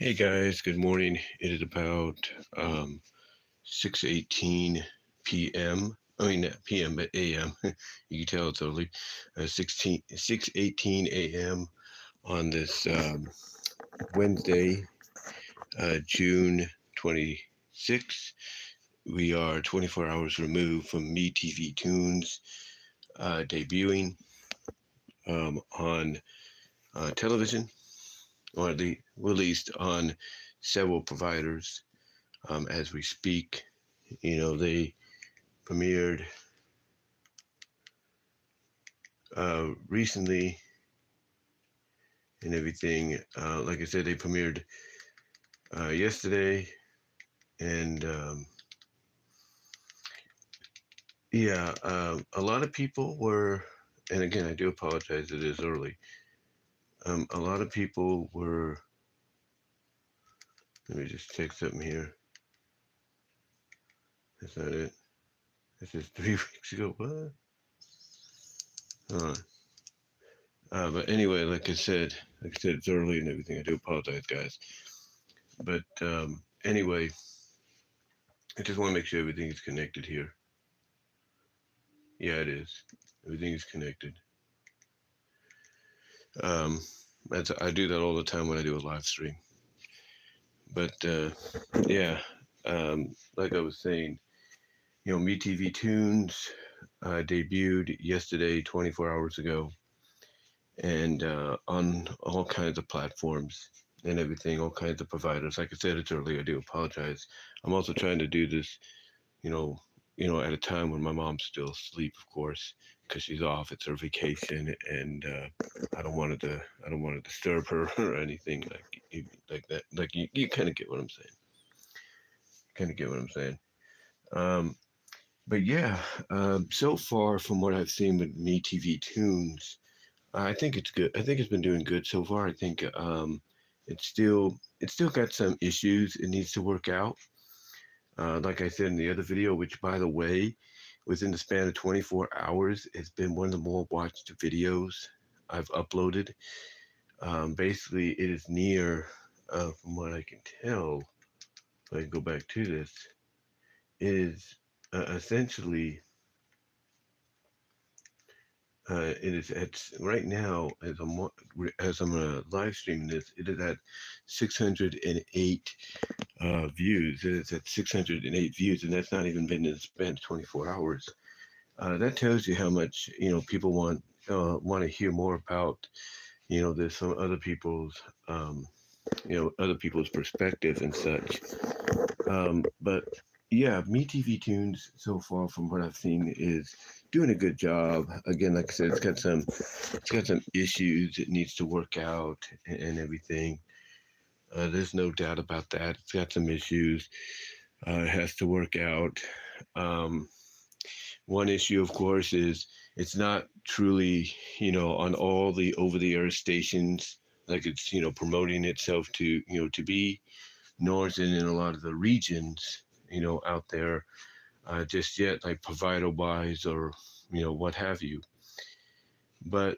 Hey guys, good morning. It is about 6:18 p.m. I mean not p.m. but a.m. You can tell it's early. 6:18 a.m. on this Wednesday, June 26th. We are 24 hours removed from MeTV Tunes debuting on television, or the released on several providers as we speak. They premiered recently and everything. Like I said, they premiered yesterday, and yeah, a lot of people were. And again, I do apologize. It is early. A lot of people were. Let me just check something here. That's not it. This is 3 weeks ago. What? Hold on. But anyway, like I said, it's early and everything. I do apologize, guys. But anyway, I just want to make sure everything is connected here. Yeah, it is. Everything is connected. Um, I do that all the time when I do a live stream. But yeah, like I was saying, MeTV Tunes debuted yesterday, 24 hours ago, and on all kinds of platforms and everything, all kinds of providers. Like I said, it's early. I do apologize. I'm also trying to do this, you know, at a time when my mom's still asleep, of course, because she's off. It's her vacation, and I don't want to disturb her or anything like that. Like you kind of get what I'm saying. Kind of get what I'm saying. Um, but yeah, so far from what I've seen with Me TV Tunes, I think it's good. I think it's been doing good so far. I think it's still got some issues it needs to work out. Like I said in the other video, which by the way, within the span of 24 hours, it's been one of the more watched videos I've uploaded. Basically, it is near, from what I can tell, if I can go back to this, it is essentially, it is at right now as I'm live streaming this, it is at 608 views. It is at 608 views, and that's not even been in the span of 24 hours. That tells you how much people want to hear more about. There's some other people's perspective and such. But yeah, MeTV Tunes so far from what I've seen is doing a good job. Again, like I said, it's got some issues it needs to work out and everything. There's no doubt about that. It's got some issues. It has to work out. Um, One issue, of course, is it's not truly, on all the over-the-air stations like it's, promoting itself to be, nor is it in a lot of the regions, out there just yet, like provider-wise or, what have you. But,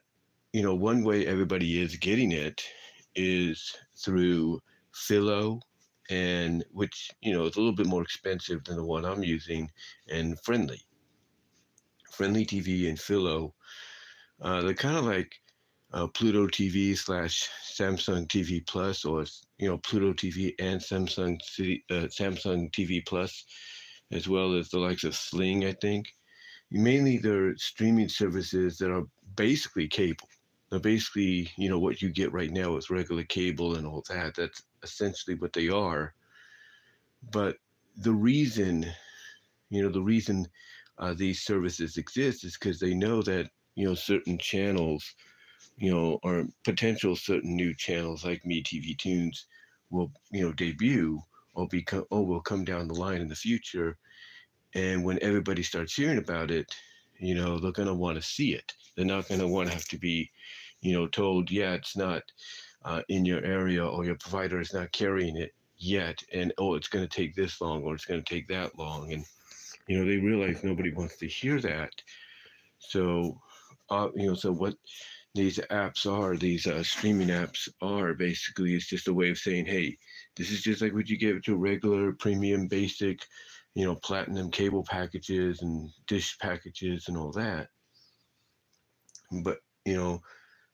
one way everybody is getting it is through Philo, and which, is a little bit more expensive than the one I'm using, and Friendly TV and Philo. They're kind of like Pluto TV slash Samsung TV Plus, or Pluto TV and Samsung TV Plus, as well as the likes of Sling. I think mainly they're streaming services that are basically cable. They're basically what you get right now is regular cable and all that. That's essentially what they are. But the reason the reason these services exist is because they know that certain channels, or potential certain new channels like MeTV Tunes will debut or become or will come down the line in the future. And when everybody starts hearing about it, they're going to want to see it. They're not going to want to have to be told, yeah, it's not in your area, or your provider is not carrying it yet, and oh, it's going to take this long, or it's going to take that long. And they realize nobody wants to hear that. So so what these apps are, these streaming apps are basically, is just a way of saying, hey, This is just like what you get with your regular premium basic, platinum cable packages and dish packages and all that. But,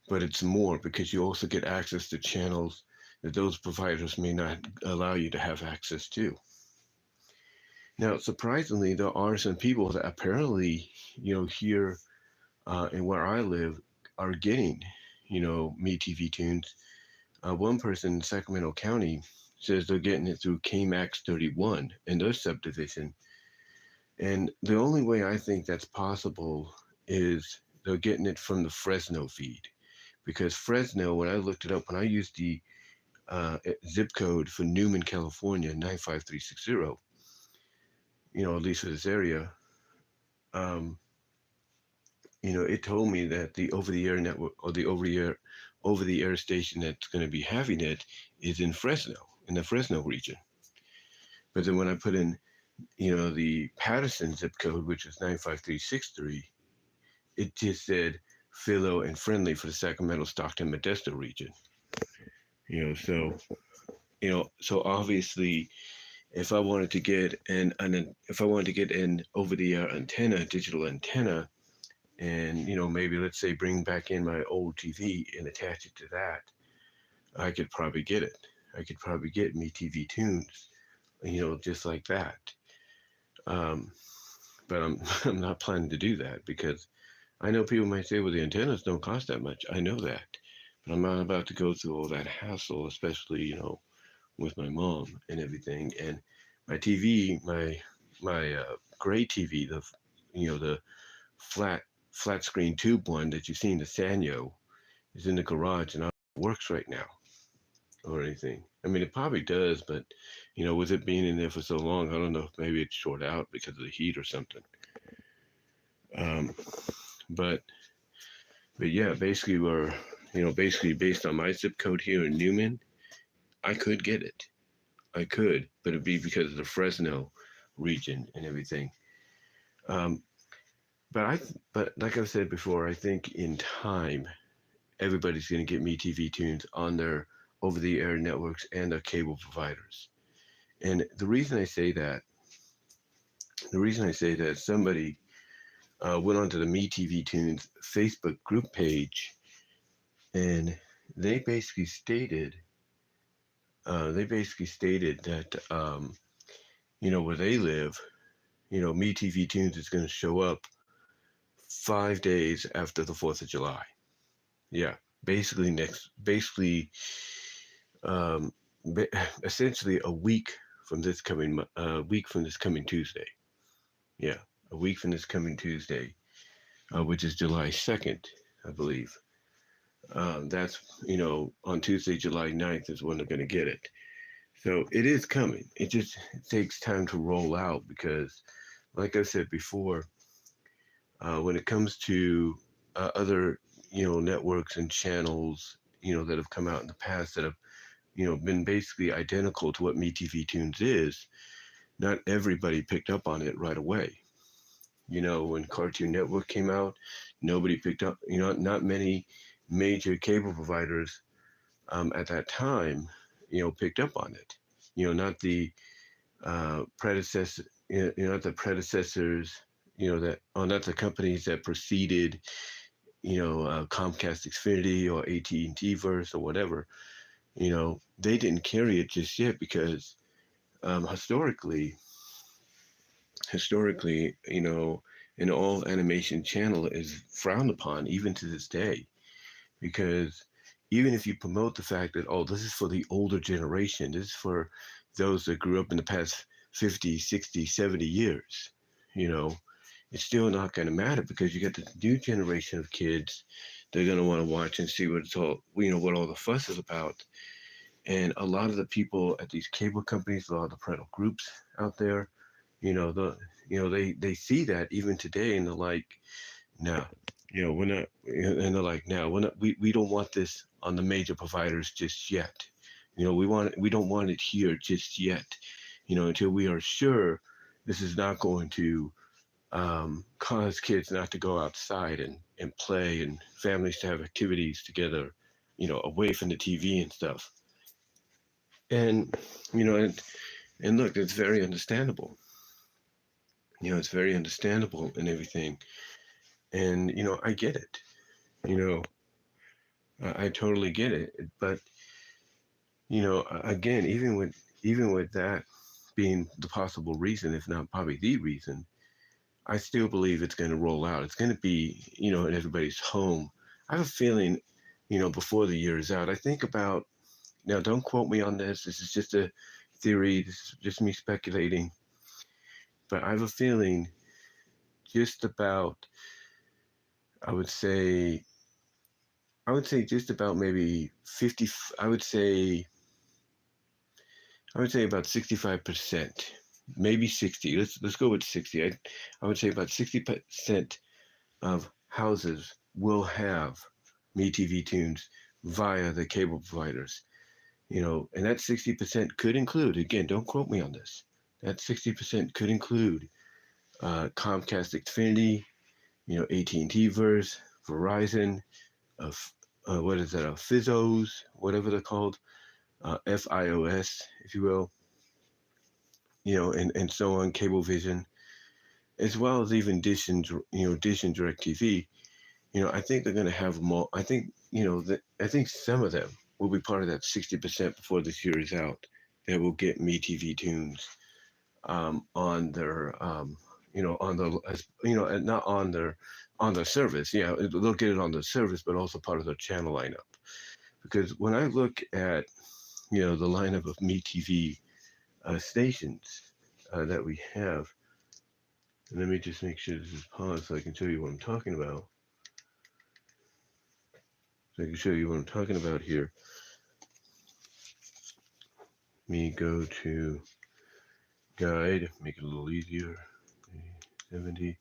but it's more because you also get access to channels that those providers may not allow you to have access to. Now, surprisingly, there are some people that apparently, here and where I live are getting, MeTV Tunes. One person in Sacramento County says they're getting it through KMAX 31 in their subdivision. And the only way I think that's possible is they're getting it from the Fresno feed. Because Fresno, when I looked it up, when I used the zip code for Newman, California, 95360, at least for this area, um, it told me that the over-the-air network or the over-the-air station that's going to be having it is in Fresno, in the Fresno region. But then when I put in, the Patterson zip code, which is 95363, it just said Philo and Friendly for the Sacramento, Stockton, Modesto region. So obviously, if I wanted to get an over-the-air antenna, digital antenna, and maybe let's say bring back in my old TV and attach it to that, I could probably get it. I could probably get MeTV Tunes, just like that. Um, but I'm not planning to do that because I know people might say, well, the antennas don't cost that much. I know that, but I'm not about to go through all that hassle, especially with my mom and everything. And my TV, my gray TV, the flat screen tube one that you see in the Sanyo, is in the garage and it works right now or anything. I mean, it probably does, but with it being in there for so long, I don't know if maybe it's short out because of the heat or something. Um, but yeah, basically basically based on my zip code here in Newman, I could get it. I could, but it'd be because of the Fresno region and everything. Um, but like I've said before, I think in time everybody's going to get MeTV Tunes on their over-the-air networks and their cable providers. And the reason I say that, somebody went onto the MeTV Tunes Facebook group page, and they basically stated that where they live, MeTV Tunes is going to show up 5 days after the 4th of July. Yeah, basically, um, essentially a week from this coming Tuesday. Yeah, a week from this coming Tuesday, which is July 2nd, I believe. That's, on Tuesday, July 9th is when they're going to get it. So it is coming. It takes time to roll out because, like I said before, when it comes to other, networks and channels, that have come out in the past that have, been basically identical to what MeTV Tunes is, not everybody picked up on it right away. When Cartoon Network came out, nobody picked up, not many major cable providers at that time, picked up on it. Not the predecessor, not the predecessors, not the companies that preceded, Comcast Xfinity or AT&T Verse or whatever. They didn't carry it just yet because historically, an all animation channel is frowned upon even to this day, because even if you promote the fact that, oh, this is for the older generation, this is for those that grew up in the past 50, 60, 70 years, it's still not going to matter because you got the new generation of kids. They're going to want to watch and see what it's all, what all the fuss is about. And a lot of the people at these cable companies, a lot of the parental groups out there, they see that even today, and they're like, no, we're not, and they're like, no, we're not, we don't want this on the major providers just yet. We don't want it here just yet, until we are sure this is not going to cause kids not to go outside and play, and families to have activities together, away from the TV and stuff. And, you know, and look, it's very understandable. It's very understandable and everything. And, I get it. You know, I totally get it. But, again, even with that being the possible reason, if not probably the reason, I still believe it's going to roll out. It's going to be, in everybody's home. I have a feeling, before the year is out. I think about, now don't quote me on this. This is just a theory. This is just me speculating. But I have a feeling just about, I would say, just about maybe 50, I would say about 65%, maybe 60. Let's go with 60. I would say about 60% of houses will have MeTV Tunes via the cable providers. And that 60% could include, again, don't quote me on this. That 60% could include Comcast Xfinity, AT&T Verse, Verizon, what is that? Fizzos, whatever they're called, FIOS, if you will, and so on, Cablevision, as well as even Dish and DirecTV. I think they're going to have them all. I think, I think some of them will be part of that 60% before this year is out that will get MeTV Tunes on their, on the, not on their service. Yeah, they'll get it on the service, but also part of their channel lineup. Because when I look at, the lineup of MeTV stations that we have, and let me just make sure this is paused so I can show you what I'm talking about. So I can show you what I'm talking about here. Me go to guide, make it a little easier. 70.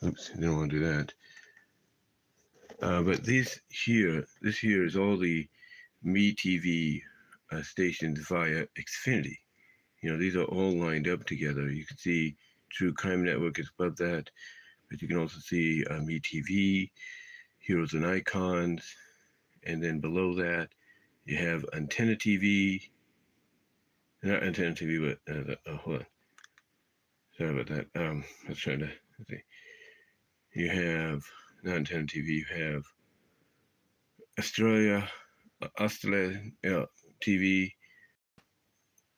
Oops, didn't want to do that. But this here is all the MeTV stations via Xfinity. These are all lined up together. You can see True Crime Network is above that, but you can also see MeTV, Heroes and Icons, and then below that you have Antenna TV. Not Antenna TV, but hold on. Sorry about that. I was trying to see. You have not Antenna TV. You have Australia TV.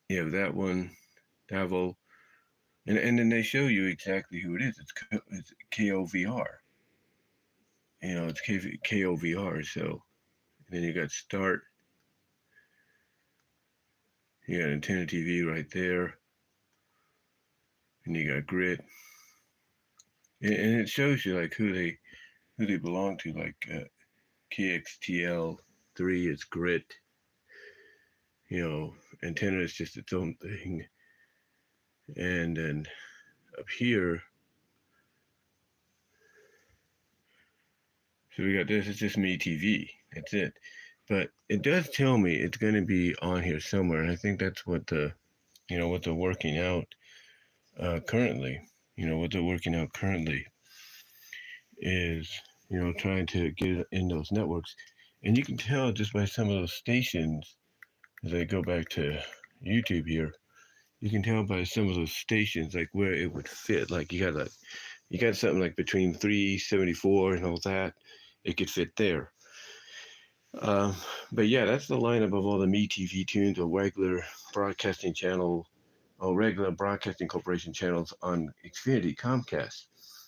You have that one, Davo, and then they show you exactly who it is. It's KOVR. It's KOVR. So and then you got Start. You got Antenna TV right there, and you got Grit, and it shows you like who they belong to. Like KXTL3 is Grit. Antenna is just its own thing, and then up here, so we got this. It's just MeTV. That's it. But it does tell me it's going to be on here somewhere, and I think that's what what they're working out currently. What they're working out currently is trying to get it in those networks, and you can tell just by some of those stations. As I go back to YouTube here, you can tell by some of those stations like where it would fit. Like you got something like between 374 and all that, it could fit there. But yeah, that's the lineup of all the MeTV Tunes or regular broadcasting channel or regular broadcasting corporation channels on Xfinity Comcast.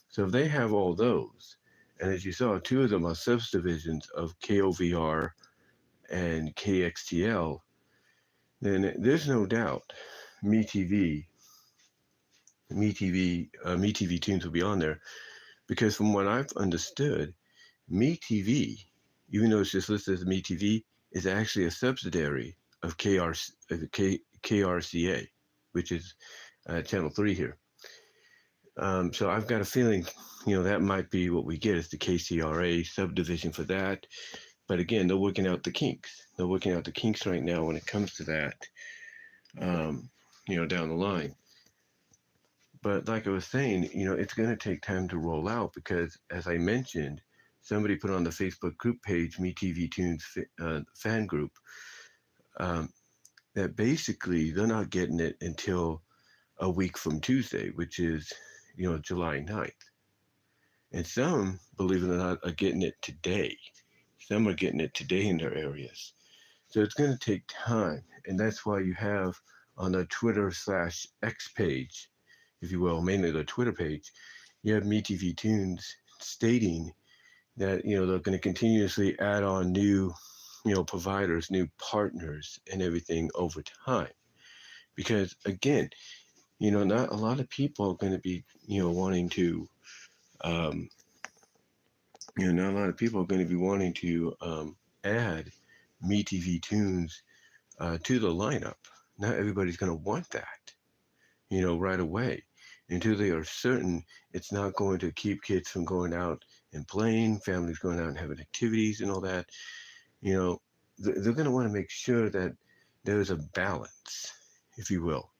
So if they have all those, and as you saw, two of them are subdivisions of KOVR and KXTL, then there's no doubt MeTV Tunes will be on there, because from what I've understood, MeTV, even though it's just listed as MeTV, is actually a subsidiary of KRCA, which is Channel 3 here. So I've got a feeling, that might be what we get is the KCRA subdivision for that. But again, they're working out the kinks. They're working out the kinks right now when it comes to that, down the line. But like I was saying, it's going to take time to roll out because, as I mentioned, somebody put on the Facebook group page, MeTV Tunes fan group, um, that basically they're not getting it until a week from Tuesday, which is, July 9th. And some, believe it or not, are getting it today. Some are getting it today in their areas. So it's going to take time. And that's why you have on the Twitter/X page, if you will, mainly the Twitter page, you have MeTV Tunes stating that, they're going to continuously add on new, providers, new partners and everything over time. Because again, not a lot of people are going to be, wanting to, um, not a lot of people are going to be wanting to add MeTV Tunes to the lineup. Not everybody's going to want that, right away, until they are certain it's not going to keep kids from going out and playing, families going out and having activities and all that. They're going to want to make sure that there's a balance, if you will.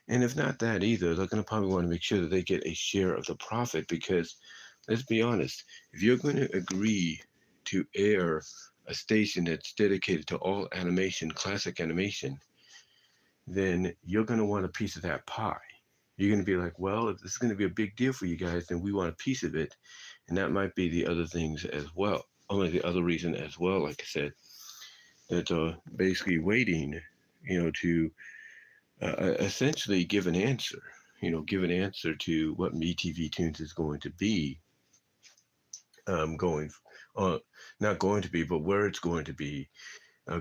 And if not that either, they're going to probably want to make sure that they get a share of the profit, because let's be honest, if you're going to agree to air a station that's dedicated to all animation, classic animation, then you're going to want a piece of that pie. You're going to be like, well, if this is going to be a big deal for you guys, then we want a piece of it. And that might be the other things as well. Only the other reason as well, like I said, that basically waiting, to essentially give an answer, to what MeTV Tunes is going to be, going, not going to be, but where it's going to be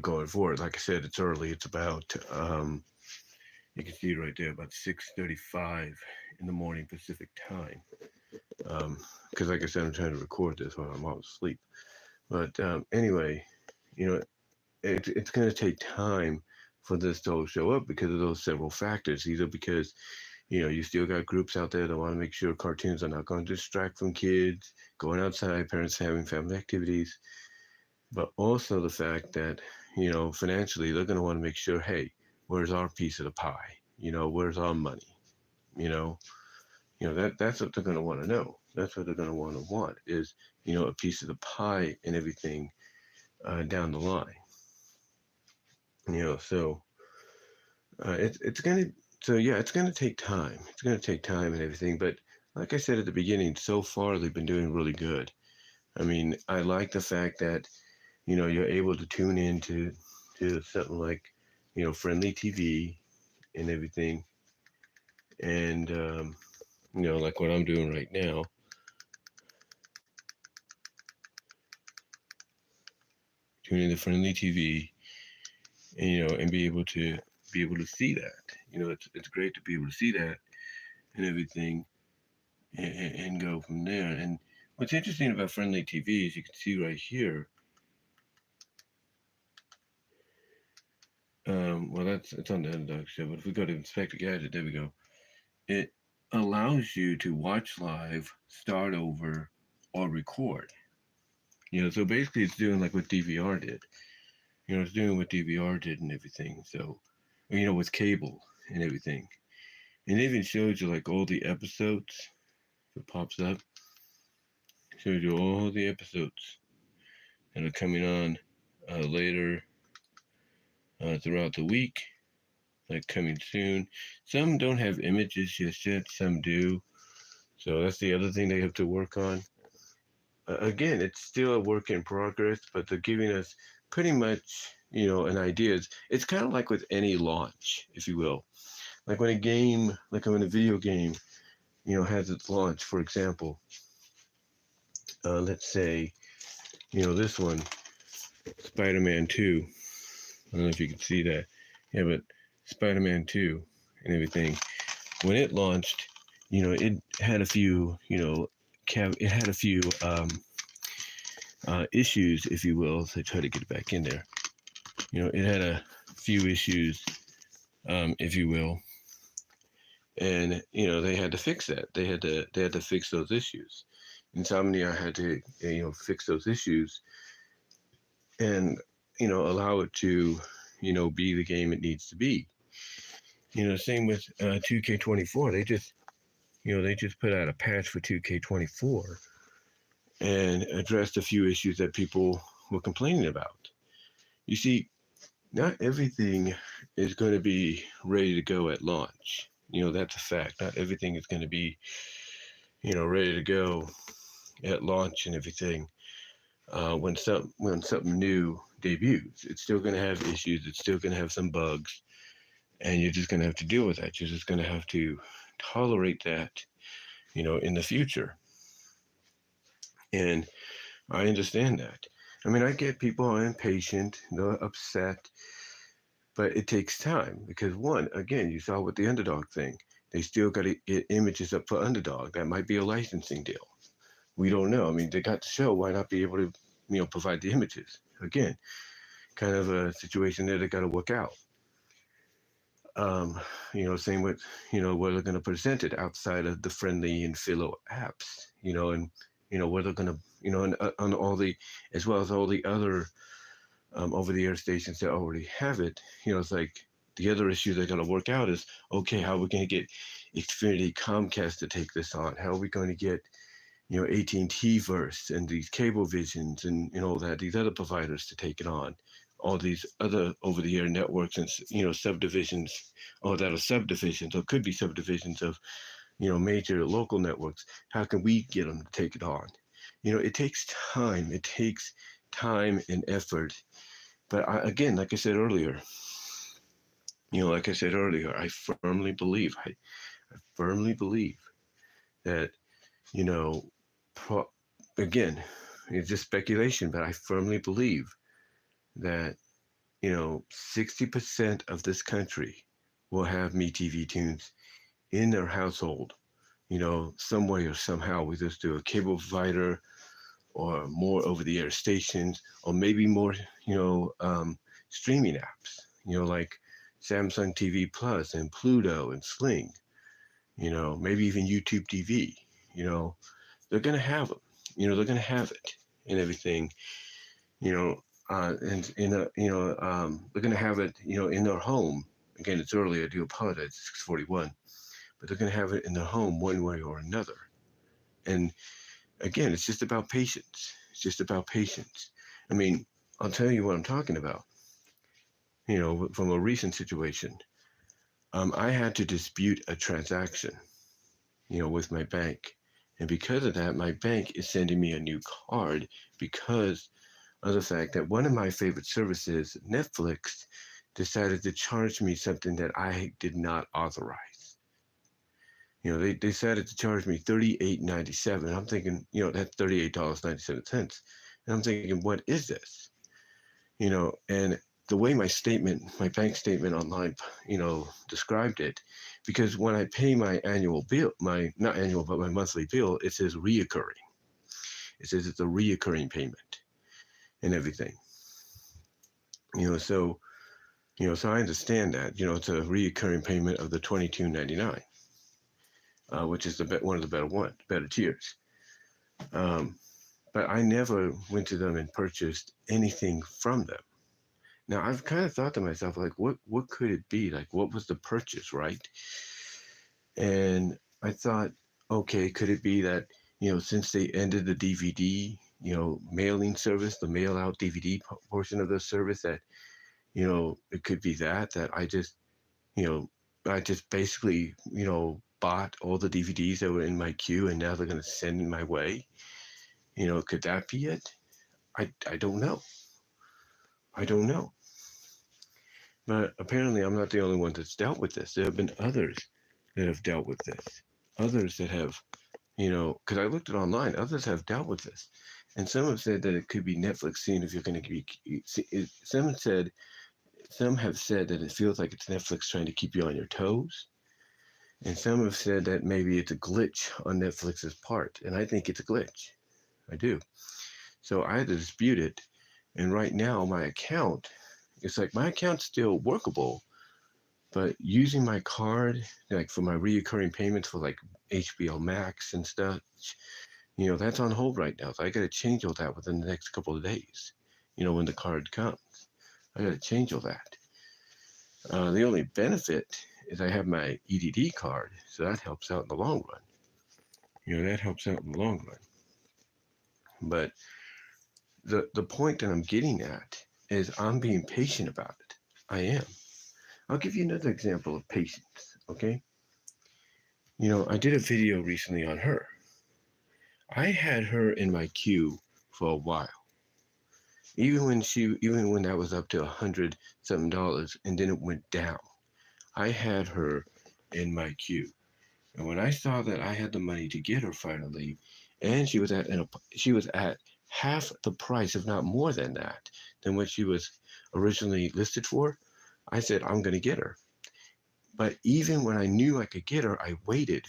going forward. Like I said, it's early. It's about, you can see right there, about 6:35 in the morning Pacific time. Because like I said, I'm trying to record this while I'm all asleep. But anyway, it's going to take time for this to all show up because of those several factors. Either because, you still got groups out there that want to make sure cartoons are not going to distract from kids, going outside, parents having family activities. But also the fact that, financially, they're going to want to make sure, hey, where's our piece of the pie? Where's our money? That's what they're going to want to know. That's what they're going to want is, a piece of the pie and everything down the line. So it's going to, it's going to take time. It's going to take time and everything. But like I said at the beginning, so far they've been doing really good. I mean, I like the fact that, you're able to tune in to something like, friendly TV and everything. And, like what I'm doing right now. Tune into friendly TV, and, and be able to see that. It's great to be able to see that and everything, and go from there. And what's interesting about friendly TV is you can see right here. Well, it's on the Underdog Show, but if we go to Inspector Gadget, there we go. It allows you to watch live, start over, or record. So basically it's doing like what DVR did. It's doing what DVR did and everything. So, with cable and everything. And it even shows you like all the episodes. It pops up. Shows you all the episodes that are coming on later throughout the week. Like coming soon. Some don't have images just yet. Some do. So that's the other thing they have to work on. Again, it's still a work in progress, but they're giving us pretty much, an idea. It's kind of like with any launch, if you will. Like when a game, like when a video game, has its launch, for example, let's say, this one, Spider-Man 2. I don't know if you can see that. Yeah, but Spider-Man 2 and everything, when it launched, it had a few, it had a few issues, if you will. So I try to get it back in there. It had a few issues, if you will, and they had to fix that. They had to fix those issues. Insomnia had to fix those issues, and allow it to be the game it needs to be. Same with 2K24. They just put out a patch for 2K24, and addressed a few issues that people were complaining about. You see, not everything is going to be ready to go at launch. That's a fact. Not everything is going to be, ready to go at launch and everything. When something new debuts, it's still going to have issues. It's still going to have some bugs, and you're just going to have to deal with that. You're just going to have to tolerate that, in the future. And I understand that. I mean, I get people are impatient, they're upset, but it takes time because one, again, you saw with the underdog thing, they still got to get images up for underdog. That might be a licensing deal. We don't know. I mean, they got the show. Why not be able to, provide the images? Again, kind of a situation that they got to work out. Same with, where they're going to present it outside of the Friendly and Philo apps, and, where they're going to, and, on all the, as well as all the other over-the-air stations that already have it. It's like the other issue they're going to work out is, okay, how are we going to get Xfinity, Comcast to take this on? How are we going to get, AT&T Verse and these cable visions and, these other providers to take it on? All these other over-the-air networks and, subdivisions, or that are subdivisions, or could be subdivisions of, major local networks. How can we get them to take it on? It takes time. It takes time and effort. But again, like I said earlier, I firmly believe, I firmly believe that, you know, again, it's just speculation, but I firmly believe that, 60% of this country will have MeTV Tunes in their household, some way or somehow, with us through a cable provider or more over-the-air stations, or maybe more, streaming apps, like Samsung TV Plus and Pluto and Sling, maybe even YouTube TV, they're going to have them, they're going to have it and everything, and they're going to have it, in their home. Again, it's early, I do apologize, 6:41, but they're going to have it in their home one way or another. And again, it's just about patience. It's just about patience. I mean, I'll tell you what I'm talking about. From a recent situation, I had to dispute a transaction, with my bank. And because of that, my bank is sending me a new card because of the fact that one of my favorite services, Netflix, decided to charge me something that I did not authorize. They decided to charge me $38.97. I'm thinking, that's $38.97. And I'm thinking, what is this? And the way my bank statement online, described it, because when I pay my annual bill, not annual, but my monthly bill, it says reoccurring. It says it's a reoccurring payment and everything. So I understand that, it's a reoccurring payment of the $22.99, which is one of the better tiers. But I never went to them and purchased anything from them. Now, I've kind of thought to myself, like, what could it be? Like, what was the purchase, right? And I thought, okay, could it be that, since they ended the DVD, mailing service, the mail out DVD portion of the service, that, it could be that I just, basically, bought all the DVDs that were in my queue and now they're going to send in my way. Could that be it? I don't know. I don't know. But apparently I'm not the only one that's dealt with this. There have been others that have dealt with this. Others that have, because I looked it online, others have dealt with this. And some have said that it could be Netflix seeing if you're going to be, some have said that it feels like it's Netflix trying to keep you on your toes. And some have said that maybe it's a glitch on Netflix's part. And I think it's a glitch. I do. So I had to dispute it. And right now my account, it's like my account's still workable, but using my card, like for my reoccurring payments for like HBO Max and stuff, that's on hold right now. So I got to change all that within the next couple of days, when the card comes. I got to change all that. The only benefit is I have my EDD card, so that helps out in the long run. That helps out in the long run. But the point that I'm getting at is I'm being patient about it. I am. I'll give you another example of patience, okay? I did a video recently on her. I had her in my queue for a while. Even when that was up to $100 something, and then it went down. I had her in my queue. And when I saw that I had the money to get her finally, and she was at half the price, if not more than that, than what she was originally listed for, I said I'm going to get her. But even when I knew I could get her, I waited,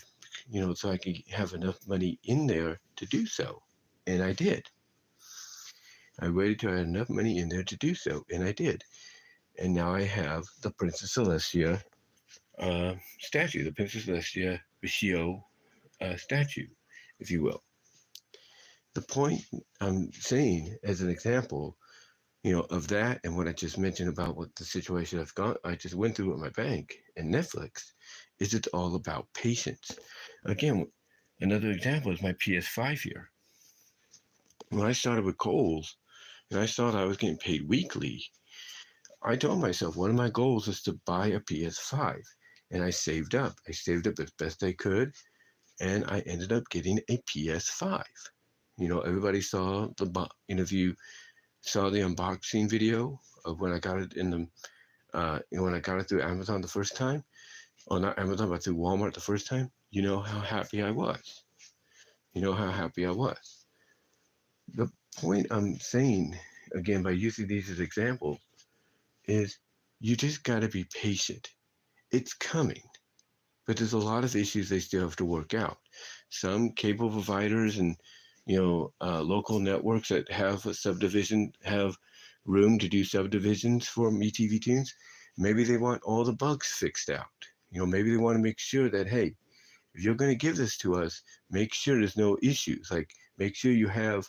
so I could have enough money in there to do so, and I did. I waited till I had enough money in there to do so, and I did. And now I have the Princess Celestia statue, the Princess Celestia Vishio statue, if you will. The point I'm saying as an example, of that and what I just mentioned about what the situation I just went through with my bank and Netflix, is it's all about patience. Again, another example is my PS5 here. When I started with Kohl's and I saw that I was getting paid weekly, I told myself one of my goals is to buy a PS5. And I saved up. I saved up as best I could, and I ended up getting a PS5. Everybody saw if you saw the unboxing video of when I got it when I got it through Amazon the first time, or not Amazon, but through Walmart the first time, you know how happy I was. You know how happy I was. The point I'm saying, again, by using these as examples, is you just got to be patient. It's coming. But there's a lot of issues they still have to work out. Some cable providers and local networks that have a subdivision have room to do subdivisions for MeTV Tunes. Maybe they want all the bugs fixed out. Maybe they want to make sure that, hey, if you're going to give this to us, make sure there's no issues. Like, make sure you have,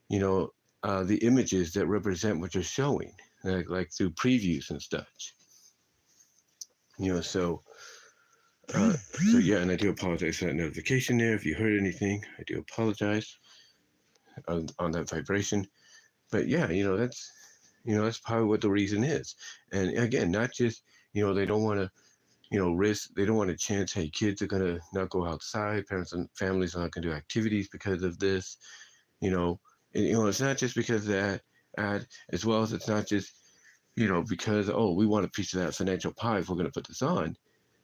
the images that represent what you're showing, like through previews and such. So yeah, and I do apologize for that notification there. If you heard anything, I do apologize on that vibration. But yeah, that's probably what the reason is. And again, not just, they don't want to, risk, they don't want to chance, hey, kids are going to not go outside, parents and families are not going to do activities because of this, and, it's not just because of that ad, as well as it's not just, because, oh, we want a piece of that financial pie if we're going to put this on.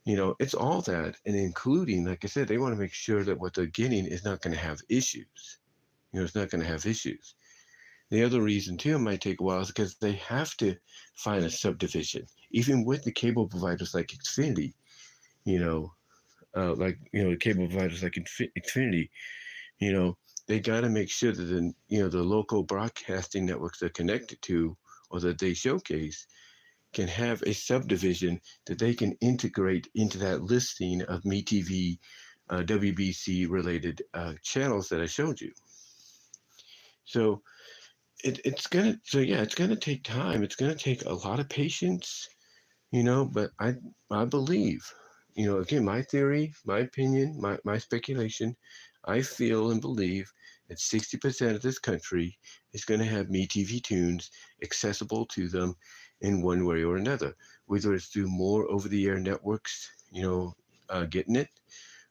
It's all that, and including, like I said, they want to make sure that what they're getting is not going to have issues. It's not going to have issues. The other reason, too, it might take a while is because they have to find a subdivision, even with the cable providers like Xfinity, cable providers like Xfinity, they got to make sure that the local broadcasting networks they're connected to or that they showcase can have a subdivision that they can integrate into that listing of MeTV, WBC related channels that I showed you. So it's gonna take time. It's gonna take a lot of patience, but I believe, again, my theory, my opinion, my speculation, I feel and believe that 60% of this country is going to have MeTV Tunes accessible to them in one way or another, whether it's through more over-the-air networks, getting it,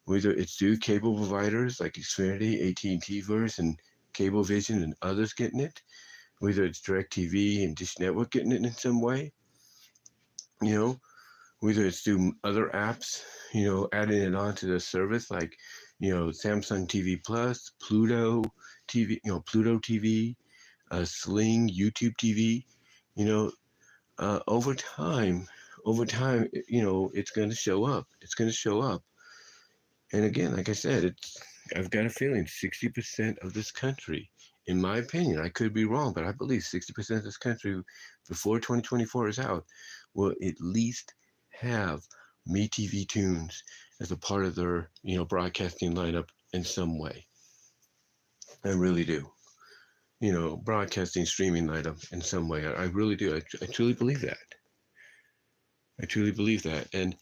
whether it's through cable providers like Xfinity, AT&T Verse, and Cablevision and others getting it, whether it's DirecTV and Dish Network getting it in some way, whether it's through other apps, adding it onto the service like, Samsung TV Plus, Pluto TV, Sling, YouTube TV, over time, it's going to show up. It's going to show up. And again, like I said, I've got a feeling 60% of this country, in my opinion, I could be wrong, but I believe 60% of this country before 2024 is out will at least have MeTV Tunes as a part of their, broadcasting lineup in some way. I really do. Broadcasting, streaming lineup in some way. I really do. I truly believe that. I truly believe that. And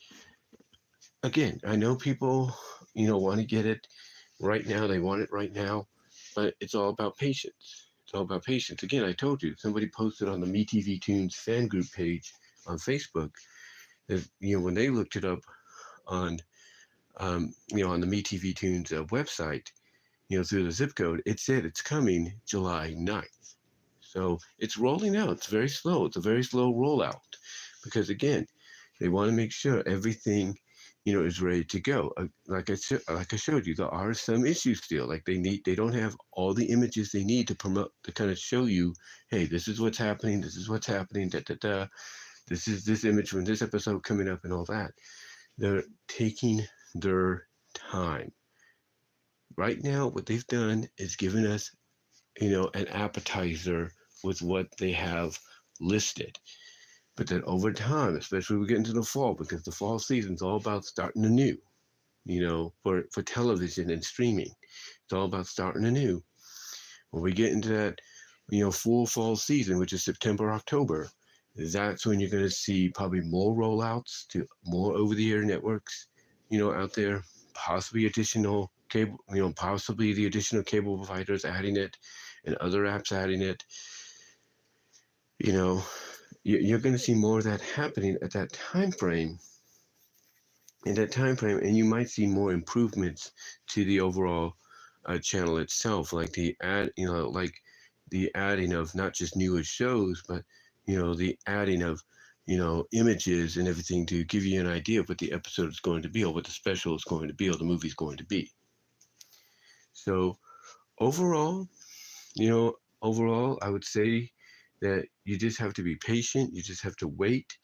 again, I know people, want to get it right now. They want it right now. but it's all about patience. It's all about patience. Again, I told you, somebody posted on the MeTV Tunes fan group page on Facebook that, when they looked it up on, on the MeTV Tunes website, through the zip code, it said it's coming July 9th. So it's rolling out. It's very slow. It's a very slow rollout because, again, they want to make sure everything, is ready to go. Like I showed you, there are some issues still. Like they don't have all the images they need to promote, to kind of show you, hey, this is what's happening. This is what's happening. Da da da. This is this image from this episode coming up and all that. They're taking their time. Right now, what they've done is given us, an appetizer with what they have listed. But then over time, especially we get into the fall, because the fall season's all about starting anew, for television and streaming. It's all about starting anew. When we get into that, full fall season, which is September, October, that's when you're going to see probably more rollouts to more over-the-air networks, out there, possibly additional cable, possibly the additional cable providers adding it and other apps adding it. You're going to see more of that happening at that time frame. And you might see more improvements to the overall channel itself, like the adding of not just newer shows, but the adding of images and everything to give you an idea of what the episode is going to be, or what the special is going to be, or the movie is going to be. So overall, I would say that you just have to be patient. You just have to wait.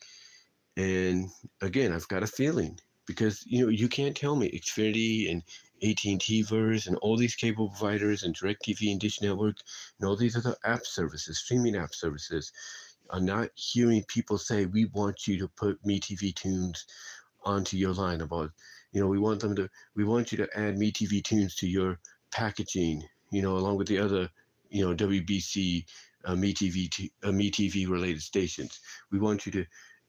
And again, I've got a feeling, because you can't tell me Xfinity and AT&T Verse and all these cable providers and DirecTV and Dish Network and all these other app services, streaming app services, are not hearing people say, we want you to put MeTV Tunes onto your line. About, we want you to add MeTV Tunes to your packaging, along with the other, WBC, MeTV related stations. We want you to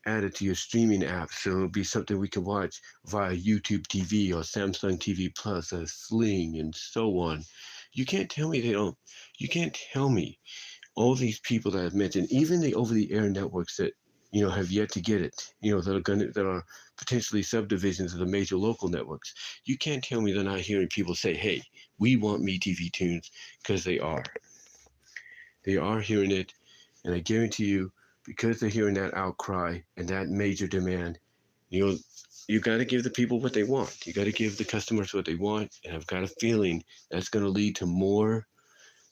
add it to your streaming app, so it'll be something we can watch via YouTube TV or Samsung TV Plus or Sling and so on. You can't tell me you can't tell me all these people that I've mentioned, even the over-the-air networks that, have yet to get it, that are potentially subdivisions of the major local networks. You can't tell me they're not hearing people say, hey, we want MeTV Tunes, because they are. They are hearing it, and I guarantee you, because they're hearing that outcry and that major demand, you got to give the people what they want. You got to give the customers what they want, and I've got a feeling that's going to lead to more,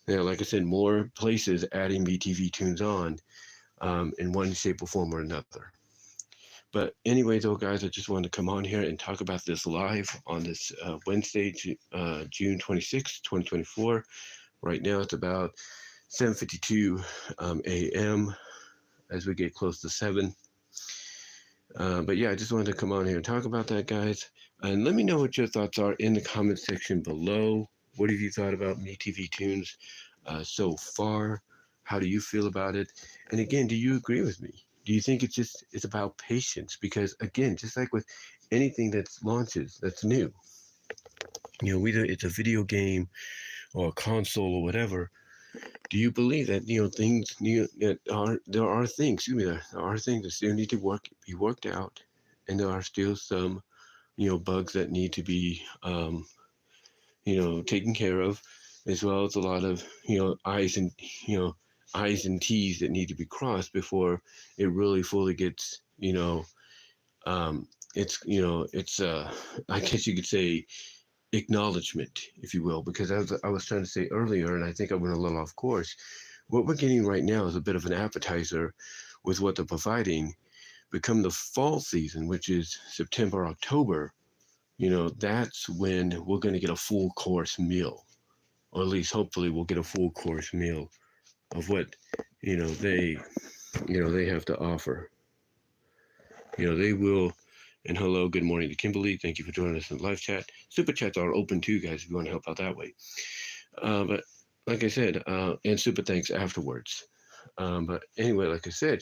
like I said, more places adding MeTV Tunes on, in one shape or form or another. But anyway, though, guys, I just wanted to come on here and talk about this live on this Wednesday, June 26, 2024. Right now, it's about 7:52 a.m. as we get close to 7. But yeah, I just wanted to come on here and talk about that, guys. And let me know what your thoughts are in the comment section below. What have you thought about MeTV Tunes so far? How do you feel about it? And again, do you agree with me? Do you think it's about patience? Because again, just like with anything that launches, that's new, whether it's a video game or a console or whatever, do you believe that things there are things that still need to be worked out, and there are still some bugs that need to be taken care of, as well as a lot of I's and T's that need to be crossed before it really fully gets it's I guess you could say acknowledgement, if you will, because as I was trying to say earlier, and I think I went a little off course, what we're getting right now is a bit of an appetizer with what they're providing. Become the fall season, which is September, October, that's when we're going to get a full course meal, or at least hopefully we'll get a full course meal of what they have to offer. They will. And hello, good morning to Kimberly. Thank you for joining us in the live chat. Super chats are open too, guys, if you want to help out that way. But like I said, and super thanks afterwards. But anyway, like I said,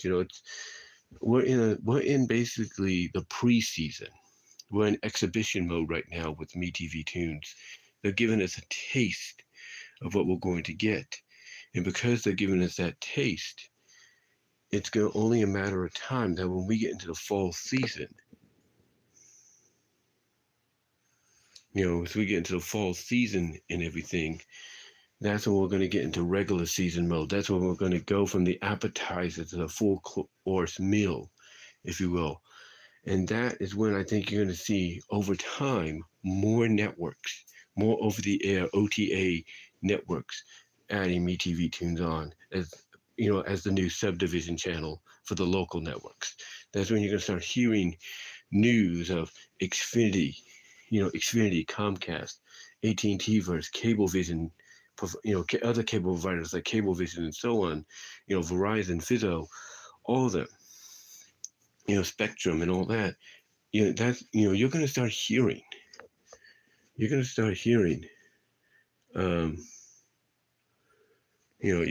we're in basically the preseason. We're in exhibition mode right now with MeTV Tunes. They're giving us a taste of what we're going to get. And because they're giving us that taste, it's only a matter of time that when we get into the fall season, as we get into the fall season and everything, that's when we're going to get into regular season mode. That's when we're going to go from the appetizer to the full course meal, if you will. And that is when I think you're going to see over time more networks, more over-the-air OTA networks adding MeTV Tunes on as as the new subdivision channel for the local networks. That's when you're going to start hearing news of Xfinity, Xfinity, Comcast, AT&T versus Cablevision, other cable providers like Cablevision and so on, Verizon, Fizzo, all of them, Spectrum and all that. That's, you're going to start hearing. You're going to start hearing. You're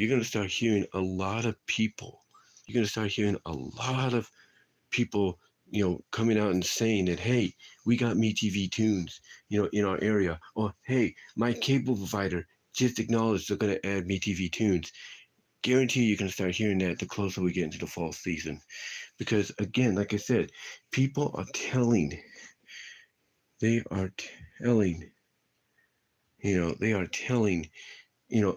going to start hearing a lot of people. You're going to start hearing a lot of people, coming out and saying that, hey, we got MeTV Tunes, in our area. Or, hey, my cable provider just acknowledged they're going to add MeTV Tunes. Guarantee you're going to start hearing that the closer we get into the fall season. Because, again, like I said, people are telling,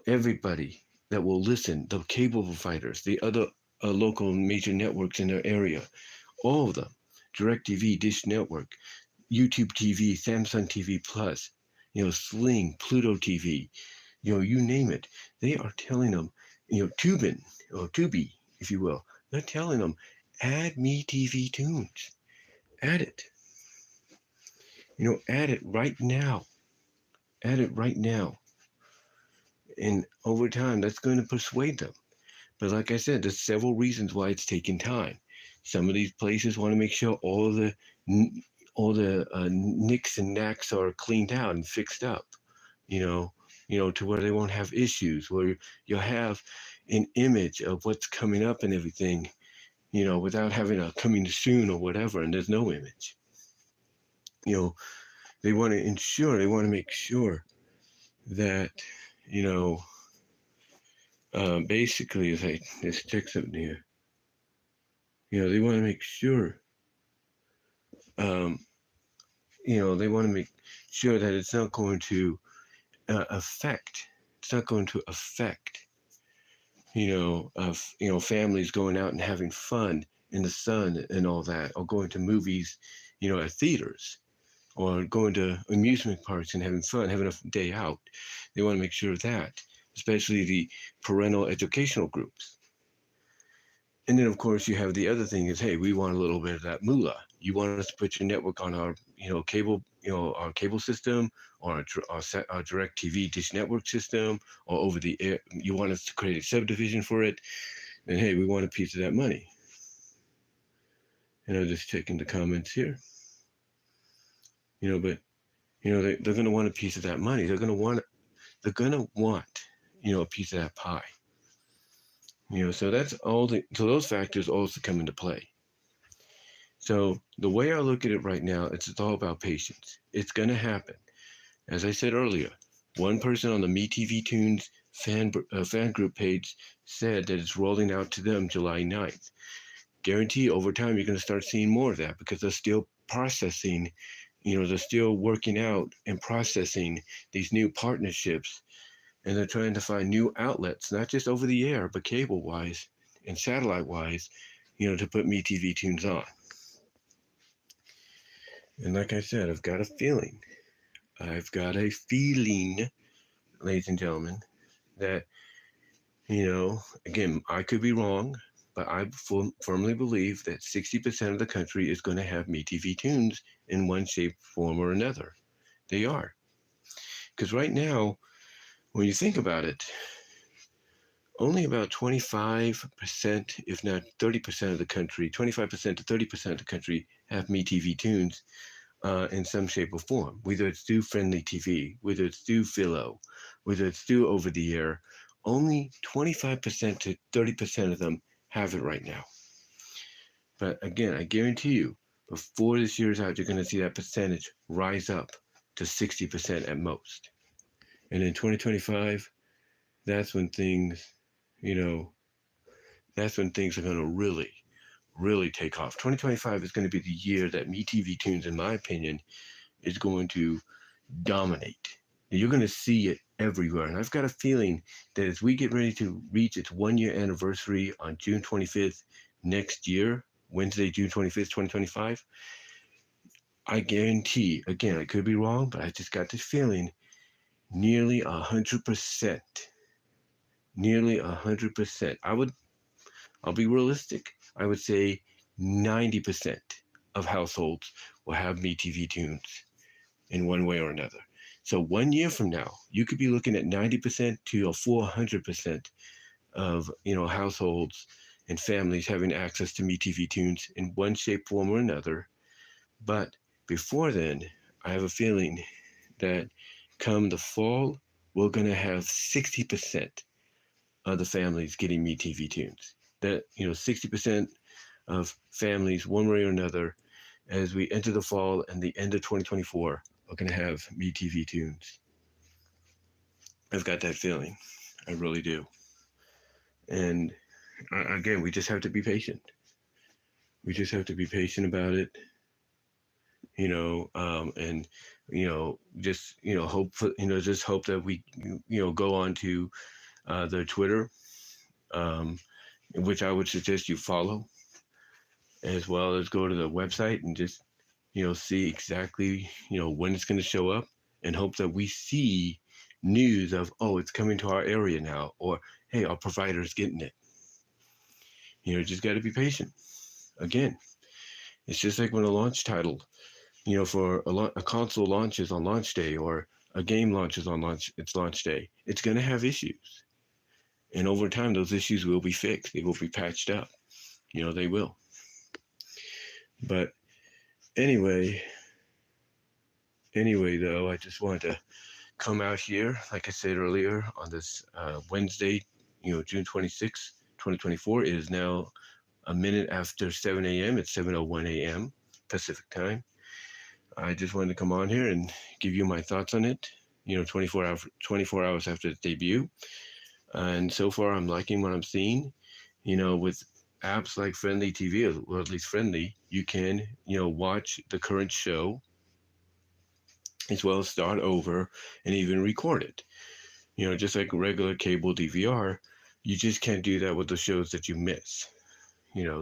everybody that will listen, the cable providers, the other local major networks in their area, all of them, DirecTV, Dish Network, YouTube TV, Samsung TV Plus, Sling, Pluto TV, you name it. They are telling them, Tubin, or Tubi, if you will, they're telling them, add MeTV Tunes. Add it. Add it right now. Add it right now. And over time, that's going to persuade them. But like I said, there's several reasons why it's taking time. Some of these places want to make sure all the nicks and knacks are cleaned out and fixed up, to where they won't have issues, where you'll have an image of what's coming up and everything, without having a coming soon or whatever, and there's no image. They want to make sure that, basically, as I just check something here, they want to make sure, they want to make sure that it's not going to affect, families going out and having fun in the sun and all that, or going to movies, at theaters, or going to amusement parks and having fun, having a day out. They want to make sure of that, especially the parental educational groups. And then, of course, you have the other thing is, hey, we want a little bit of that moolah. You want us to put your network on our, cable, our cable system, or our direct TV dish network system, or over the air. You want us to create a subdivision for it. Then, hey, we want a piece of that money. And I'm just checking the comments here. But, they're going to want a piece of that money. They're going to want, a piece of that pie. So that's so those factors also come into play. So the way I look at it right now, it's all about patience. It's going to happen. As I said earlier, one person on the MeTV Tunes fan group page said that it's rolling out to them July 9th. Guarantee over time you're going to start seeing more of that, because they're still processing, they're still working out and processing these new partnerships. And they're trying to find new outlets, not just over the air, but cable-wise and satellite-wise, to put MeTV Tunes on. And like I said, I've got a feeling, ladies and gentlemen, that, again, I could be wrong, but I firmly believe that 60% of the country is going to have MeTV Tunes in one shape, form, or another. They are. Because right now, when you think about it, only about 25%, if not 30% of the country, 25% to 30% of the country have MeTV Tunes in some shape or form, whether it's through Friendly TV, whether it's through Philo, whether it's through over the air. Only 25% to 30% of them have it right now. But again, I guarantee you, before this year's out, you're going to see that percentage rise up to 60% at most. And in 2025, that's when things, you know, that's when things are going to really take off. 2025 is going to be the year that MeTV Tunes, in my opinion, is going to dominate. You're going to see it everywhere. And I've got a feeling that as we get ready to reach its 1 year anniversary on June 25th next year, Wednesday, June 25th, 2025, I guarantee, again, I could be wrong, but I just got this feeling nearly 100%. Nearly 100%. I'll be realistic. I would say 90% of households will have MeTV Tunes in one way or another. So 1 year from now, you could be looking at 90% to a 400% of households and families having access to MeTV Tunes in one shape, form, or another. But before then, I have a feeling that come the fall, we're going to have 60% of the families getting MeTV Tunes. That 60% of families, one way or another, as we enter the fall and the end of 2024, are going to have MeTV Tunes. I've got that feeling. I really do. And again, we just have to be patient. We just have to be patient about it, and hope for, just hope that we go on to their Twitter, which I would suggest you follow, as well as go to the website and just see exactly when it's going to show up, and hope that we see news of, oh, it's coming to our area now, or hey, our provider's getting it. Just got to be patient. Again, it's just like when a launch title, for a console launches on launch day, or a game launches on its launch day, it's going to have issues. And over time, those issues will be fixed. They will be patched up. They will. But anyway, though, I just wanted to come out here, like I said earlier, on this Wednesday, June 26, 2024. It is now a minute after 7 a.m. It's 7:01 a.m. Pacific time. I just wanted to come on here and give you my thoughts on it, 24 hours after its debut. And so far, I'm liking what I'm seeing. With apps like Friendly TV, or at least Friendly, you can, watch the current show, as well as start over and even record it. Just like regular cable DVR, you just can't do that with the shows that you miss.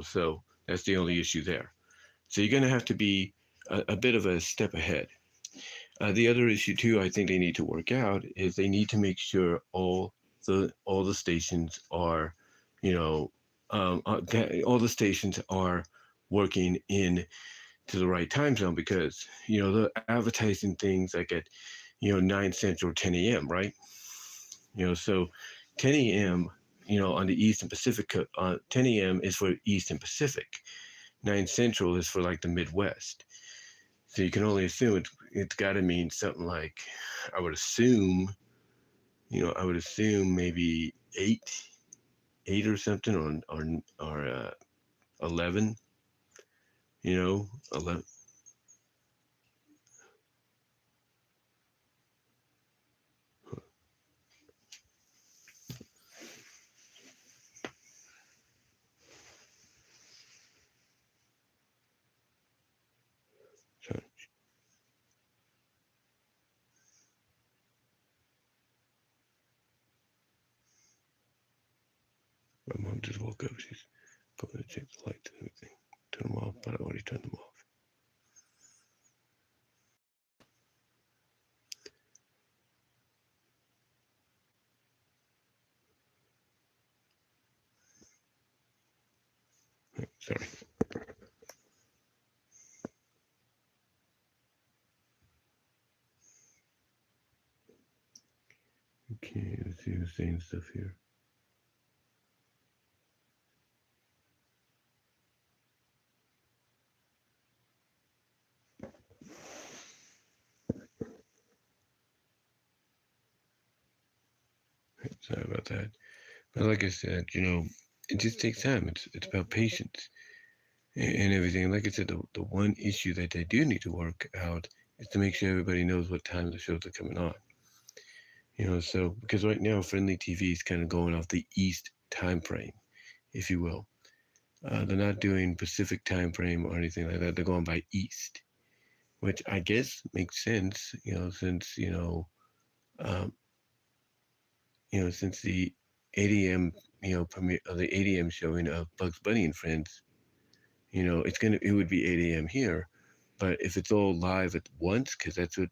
So that's the only issue there. So you're going to have to be a bit of a step ahead. The other issue too, I think they need to work out, is they need to make sure all the stations are, all the stations are working in to the right time zone, because they're advertising things like at 9 Central, 10 a.m. right? So 10 a.m. On the East and Pacific, 10 a.m. is for East and Pacific. 9 Central is for like the Midwest. So you can only assume it's got to mean something like, I would assume maybe 8 or something, or 11, 11. Sorry. My mom just woke up. She's going to check the lights and everything. Turn them off, but I already turned them off. Sorry. Okay, let's see who's saying stuff here. Sorry about that. But like I said, it just takes time. It's about patience and everything. Like I said, the one issue that they do need to work out is to make sure everybody knows what time the shows are coming on. So because right now Friendly TV is kind of going off the East time frame, if you will. They're not doing Pacific time frame or anything like that. They're going by East, which I guess makes sense, since um, since the 8 a.m. premiere of the 8 a.m. showing of Bugs Bunny and Friends, it would be 8 a.m. here, but if it's all live at once, because that's what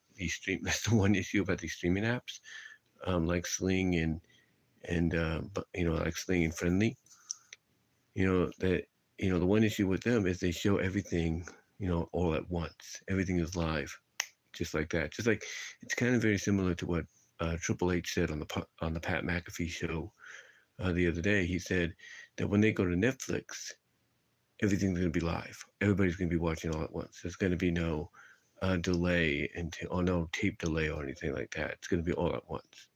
that's the one issue about these streaming apps, like Sling and like Sling and Friendly, that the one issue with them is they show everything, all at once. Everything is live, just like that. Just like it's kind of very similar to what Triple H said on the Pat McAfee show the other day. He said that when they go to Netflix, everything's going to be live. Everybody's going to be watching all at once. There's going to be no delay or no tape delay or anything like that. It's going to be all at once.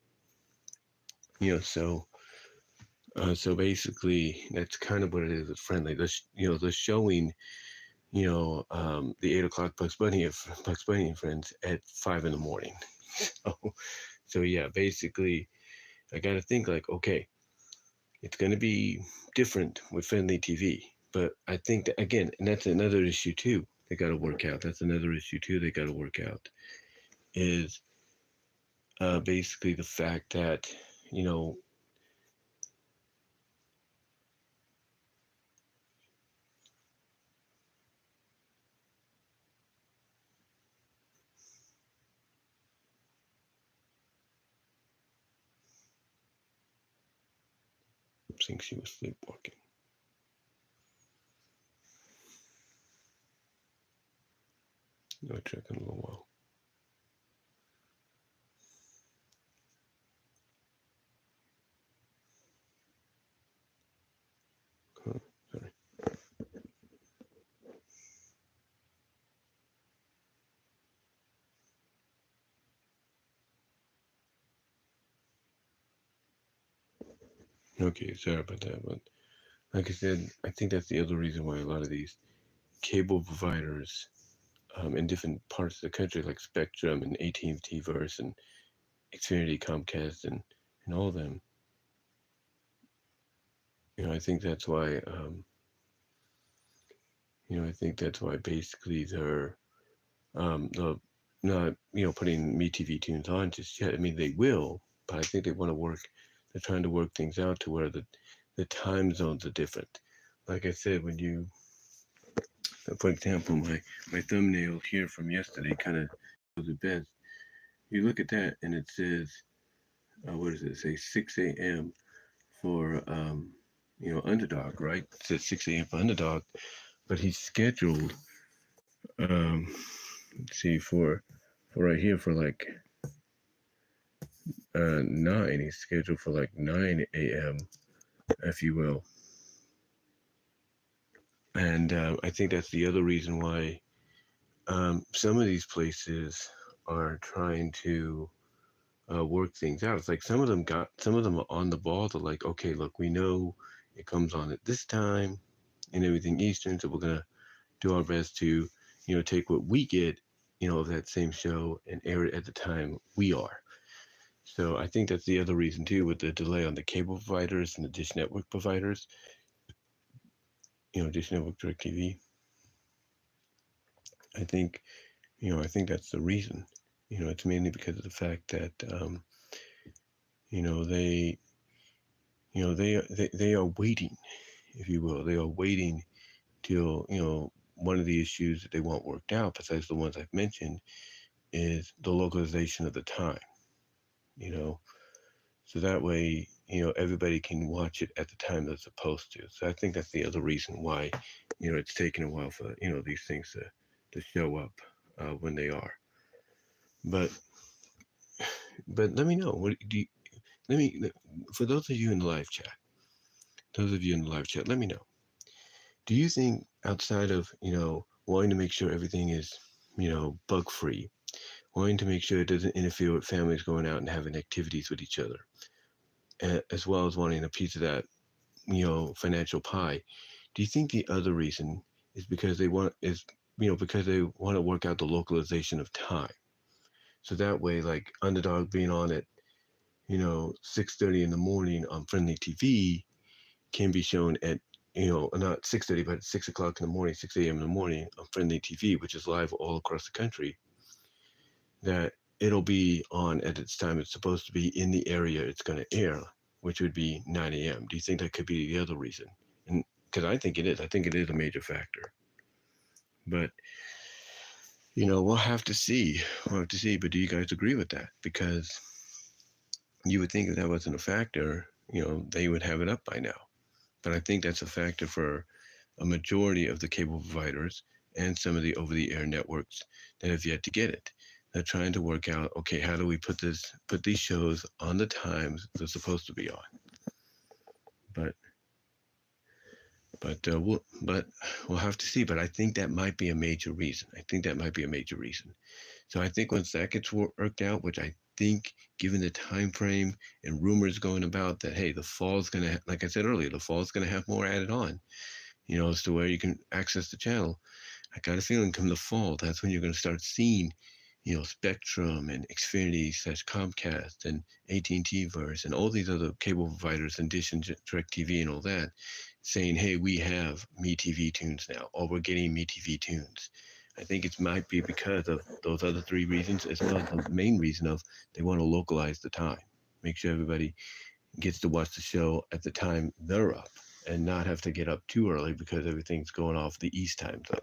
So basically, that's kind of what it is with Friendly. The showing, the 8 o'clock Bugs Bunny and Friends at 5 in the morning. So yeah, basically, I got to think like, okay, it's going to be different with Friendly TV. But I think that, again, and that's another issue too, they got to work out. That's another issue too, they got to work out, is basically the fact that, you know, I think she was sleepwalking. I'll check in a little while. Sorry. Okay, sorry about that. But like I said, I think that's the other reason why a lot of these cable providers in different parts of the country, like Spectrum and AT&T Verse and Xfinity, Comcast, and all of them, I think that's why, I think that's why basically they're not, putting MeTV Tunes on just yet. I mean, they will, but I think they want to work. They're trying to work things out to where the time zones are different. Like I said, when you, for example, my thumbnail here from yesterday kind of shows it best. You look at that and it says, what does it say? 6 a.m. for Underdog, right? It says 6 a.m. for Underdog, but he's scheduled. Let's see, for right here for like 9. He's scheduled for like 9 a.m., if you will. And I think that's the other reason why some of these places are trying to work things out. It's like some of them are on the ball. They're like, okay, look, we know it comes on at this time and everything Eastern, so we're gonna do our best to, take what we get, of that same show and air it at the time we are. So I think that's the other reason too, with the delay on the cable providers and the Dish Network providers. Dish Network, DirecTV. I think, that's the reason. It's mainly because of the fact that, they, they are waiting, if you will. They are waiting till, one of the issues that they want worked out, besides the ones I've mentioned, is the localization of the time. So that way, everybody can watch it at the time they're supposed to. So I think that's the other reason why, it's taken a while for, these things to show up when they are. But let me know. What do you, for those of you in the live chat, let me know. Do you think outside of, wanting to make sure everything is, bug free, wanting to make sure it doesn't interfere with families going out and having activities with each other, as well as wanting a piece of that, financial pie, do you think the other reason is because they want to work out the localization of time? So that way, like Underdog being on at 6:30 in the morning on Friendly TV can be shown at, not 6:30, but 6 o'clock in the morning, 6 a.m. in the morning on Friendly TV, which is live all across the country, that it'll be on at its time it's supposed to be in the area it's going to air, which would be 9 a.m. Do you think that could be the other reason? And because I think it is. I think it is a major factor. But, we'll have to see. We'll have to see. But do you guys agree with that? Because you would think if that wasn't a factor, they would have it up by now. But I think that's a factor for a majority of the cable providers and some of the over-the-air networks that have yet to get it. They're trying to work out, okay, how do we put these shows on the times they're supposed to be on? But we'll have to see. But I think that might be a major reason. So I think once that gets worked out, which I think, given the time frame and rumors going about that, hey, the fall's gonna, like I said earlier, the fall's gonna have more added on, as to where you can access the channel. I got a feeling come the fall, that's when you're gonna start seeing, Spectrum and Xfinity / Comcast and AT&T Verse and all these other cable providers and Dish and DirecTV and all that saying, hey, we have MeTV Tunes now, or we're getting MeTV Tunes. I think it might be because of those other three reasons, as well as the main reason of they want to localize the time, make sure everybody gets to watch the show at the time they're up and not have to get up too early because everything's going off the East time zone.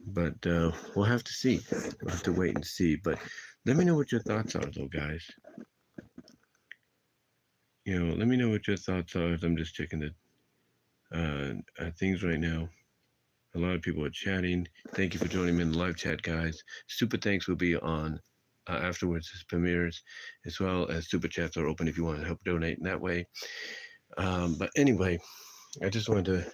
But we'll have to see. We'll have to wait and see. But let me know what your thoughts are, though, guys. Let me know what your thoughts are. I'm just checking the things right now. A lot of people are chatting. Thank you for joining me in the live chat, guys. Super thanks will be on afterwards as premieres, as well as super chats are open if you want to help donate in that way. But anyway, I just wanted to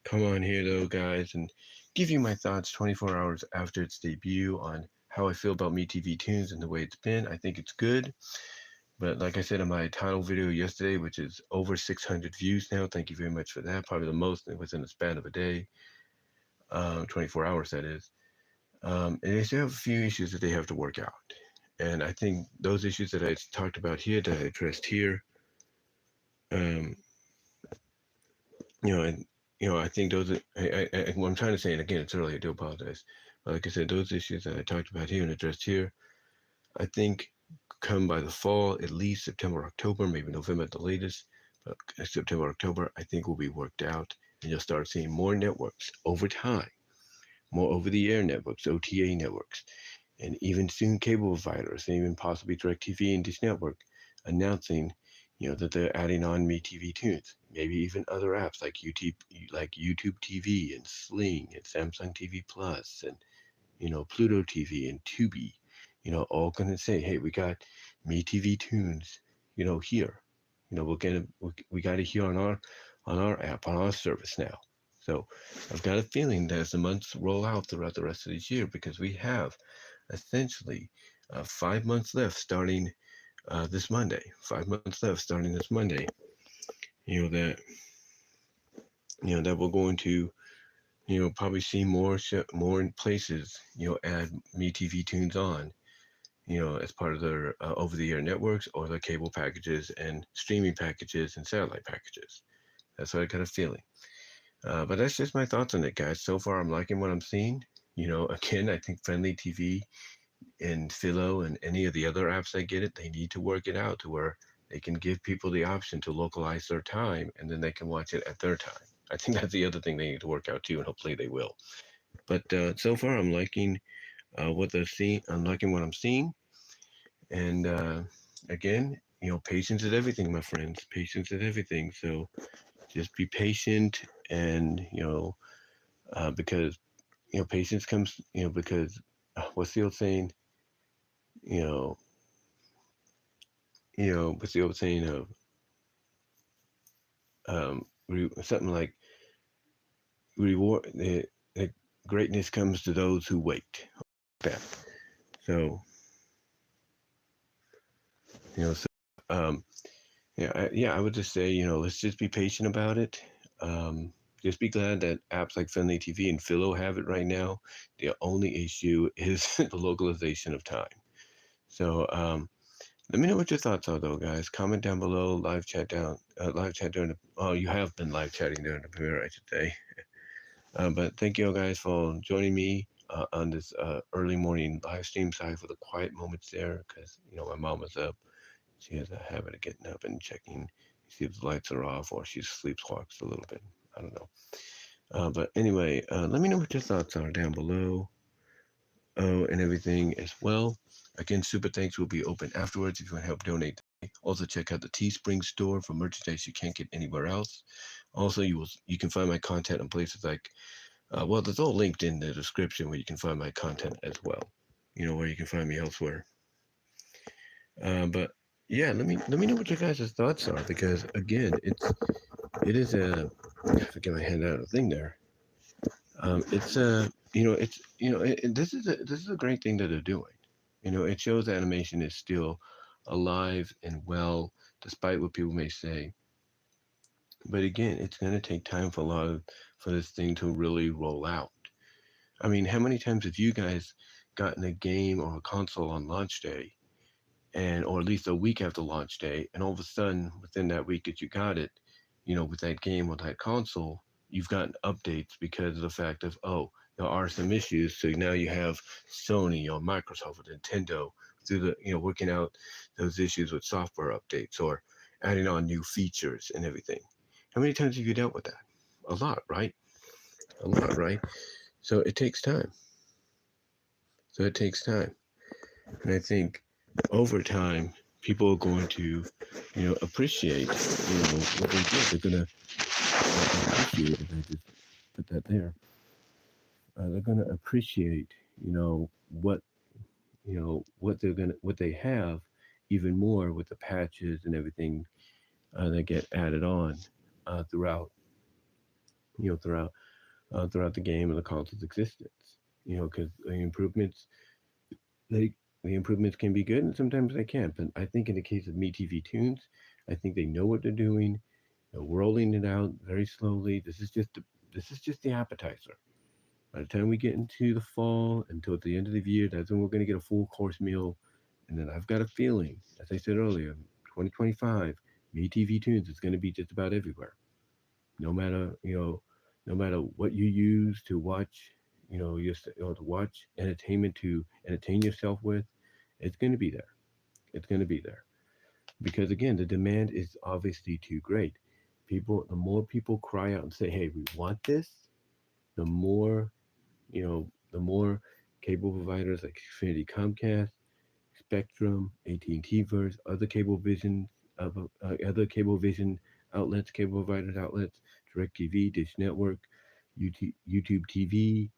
come on here, though, guys, and give you my thoughts 24 hours after its debut on how I feel about MeTV Tunes and the way it's been. I think it's good. But like I said in my title video yesterday, which is over 600 views now, thank you very much for that. Probably the most within the span of a day, 24 hours, that is. And they still have a few issues that they have to work out. And I think those issues that I talked about here, that I addressed here, I think those are, what I'm trying to say, and again, it's early, I do apologize. But like I said, those issues that I talked about here and addressed here, I think come by the fall, at least September, October, maybe November at the latest, but September, October, I think will be worked out, and you'll start seeing more networks over time, more over-the-air networks, OTA networks, and even soon cable providers, and even possibly DirecTV and Dish Network announcing, that they're adding on MeTV Tunes, maybe even other apps like YouTube TV and Sling and Samsung TV Plus and, Pluto TV and Tubi, all going to say, hey, we got MeTV Tunes, here. We got it here on our app, on our service now. So I've got a feeling that as the months roll out throughout the rest of this year, because we have essentially 5 months left starting this Monday, 5 months left starting this Monday, that we're going to, probably see more places, add MeTV Tunes on, as part of their over-the-air networks or their cable packages and streaming packages and satellite packages. That's what I got a feeling. But that's just my thoughts on it, guys. So far, I'm liking what I'm seeing. Again, I think Friendly TV and Philo and any of the other apps that get it, they need to work it out to where they can give people the option to localize their time, and then they can watch it at their time. I think that's the other thing they need to work out too, and hopefully they will. But so far, I'm liking what they're seeing. I'm liking what I'm seeing. And again, patience is everything, my friends. Patience is everything. So just be patient, and because patience comes, because what's the old saying? What's the old saying of something like reward? The greatness comes to those who wait. That. So I would just say, let's just be patient about it. Just be glad that apps like Friendly TV and Philo have it right now. The only issue is the localization of time. So let me know what your thoughts are, though, guys. Comment down below. Live chat during the. Oh, you have been live chatting during the premiere, I should say. But thank you all guys for joining me on this early morning live stream. Sorry for the quiet moments there, because my mom was up. She has a habit of getting up and checking, see if the lights are off, or she sleepwalks a little bit. I don't know. But anyway, let me know what your thoughts are down below. Oh, and everything as well. Again, super thanks will be open afterwards if you want to help donate. Also, check out the Teespring store for merchandise you can't get anywhere else. Also, you can find my content in places like well, there's all linked in the description where you can find my content as well. Where you can find me elsewhere. But yeah, let me know what your guys' thoughts are, because again, it is a I forget my hand out of thing there. It's a it's this is a great thing that they're doing. It shows animation is still alive and well, despite what people may say. But again, it's going to take time for this thing to really roll out. I mean, how many times have you guys gotten a game or a console on launch day, and or at least a week after launch day, and all of a sudden within that week that you got it, with that game or that console, you've gotten updates because of the fact of, oh, there are some issues. So now you have Sony or Microsoft or Nintendo through the working out those issues with software updates or adding on new features and everything. How many times have you dealt with that? A lot, right? A lot, right? So it takes time. And I think over time, people are going to, appreciate, what they did. They're going to appreciate it. I just put that there. They're going to appreciate, what they have even more with the patches and everything that get added on throughout, you know, throughout, throughout the game and the console's existence. Because they the improvements can be good and sometimes they can't. But I think in the case of MeTV Tunes, I think they know what they're doing. They're rolling it out very slowly. This is just the appetizer. By the time we get into the fall until at the end of the year, that's when we're going to get a full course meal. And then I've got a feeling, as I said earlier, 2025, MeTV Tunes is going to be just about everywhere. No matter no matter what you use to watch, to watch entertainment to entertain yourself with, it's going to be there. It's going to be there because again, the demand is obviously too great. The more people cry out and say, "Hey, we want this," the more the more cable providers like Xfinity, Comcast, Spectrum, AT&T, Verse, other cable vision outlets, cable providers outlets, DirecTV, Dish Network, YouTube TV,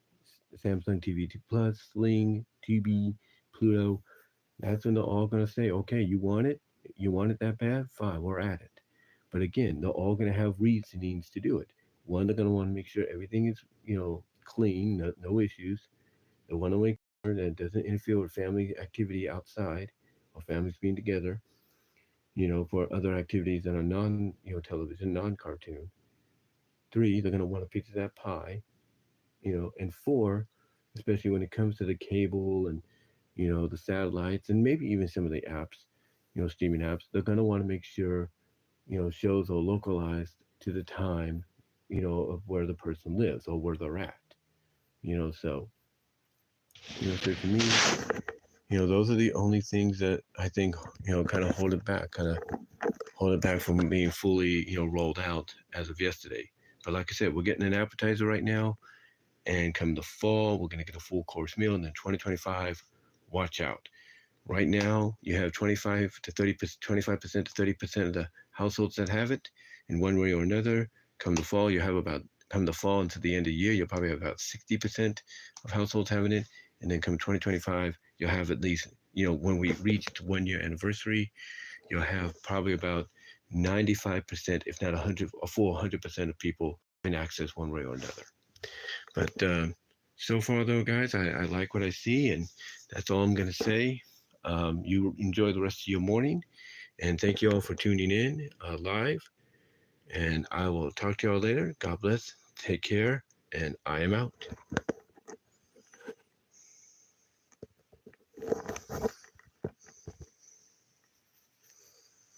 Samsung TV 2 Plus, Sling, Tubi, Pluto. That's when they're all going to say, okay, you want it that bad? Fine, we're at it. But again, they're all going to have reasonings to do it. One, they're going to want to make sure everything is, clean, no issues. They want to make sure that it doesn't interfere with family activity outside or families being together, for other activities that are television, non-cartoon. Three, they're going to want a piece of that pie, and four, especially when it comes to the cable and the satellites and maybe even some of the apps, streaming apps, they're going to want to make sure, shows are localized to the time, of where the person lives or where they're at, so, so to me, those are the only things that I think, kind of hold it back from being fully, rolled out as of yesterday. But like I said, we're getting an appetizer right now. And come the fall, we're going to get a full course meal. And then 2025, watch out. Right now, you have 25 to 30%, 25% to 30% of the households that have it in one way or another. Come the fall, come the fall into the end of the year, you'll probably have about 60% of households having it. And then come 2025, you'll have at least, when we reach 1 year anniversary, you'll have probably about 95%, if not 100, a full 100% of people having access one way or another. But so far, though, guys, I like what I see, and that's all I'm going to say. You enjoy the rest of your morning, and thank you all for tuning in live. And I will talk to y'all later. God bless. Take care, and I am out.